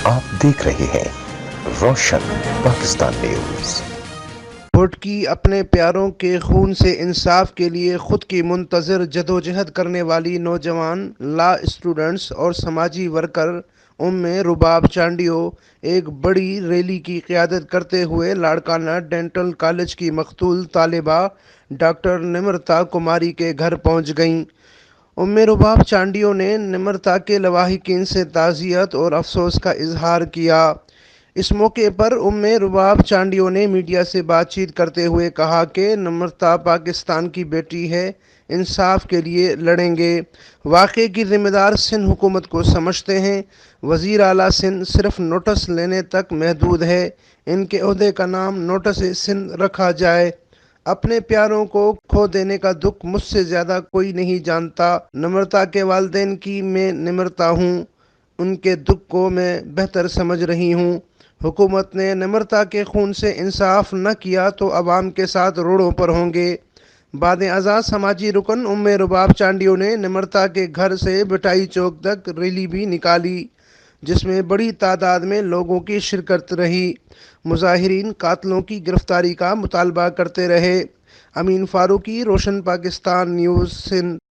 آپ دیکھ رہے ہیں روشن پاکستان نیوز۔ ووٹ کی اپنے پیاروں کے خون سے انصاف کے لیے خود کی منتظر جدوجہد کرنے والی نوجوان لا اسٹوڈنٹس اور سماجی ورکر ام رباب چانڈیو ایک بڑی ریلی کی قیادت کرتے ہوئے لاڑکانہ ڈینٹل کالج کی مقتول طالبہ ڈاکٹر نمرتا کماری کے گھر پہنچ گئیں۔ ام رباب چانڈیو نے نمرتا کے لواحقین سے تعزیت اور افسوس کا اظہار کیا۔ اس موقع پر ام رباب چانڈیو نے میڈیا سے بات چیت کرتے ہوئے کہا کہ نمرتا پاکستان کی بیٹی ہے، انصاف کے لیے لڑیں گے۔ واقعے کی ذمہ دار سندھ حکومت کو سمجھتے ہیں۔ وزیر اعلیٰ سندھ صرف نوٹس لینے تک محدود ہے، ان کے عہدے کا نام نوٹس سندھ رکھا جائے۔ اپنے پیاروں کو کھو دینے کا دکھ مجھ سے زیادہ کوئی نہیں جانتا۔ نمرتا کے والدین کی میں نمرتا ہوں، ان کے دکھ کو میں بہتر سمجھ رہی ہوں۔ حکومت نے نمرتا کے خون سے انصاف نہ کیا تو عوام کے ساتھ روڈوں پر ہوں گے۔ بعد ازاں سماجی رکن ام رباب چانڈیو نے نمرتا کے گھر سے بٹائی چوک تک ریلی بھی نکالی، جس میں بڑی تعداد میں لوگوں کی شرکت رہی۔ مظاہرین قاتلوں کی گرفتاری کا مطالبہ کرتے رہے۔ امین فاروقی، روشن پاکستان نیوز، سندھ۔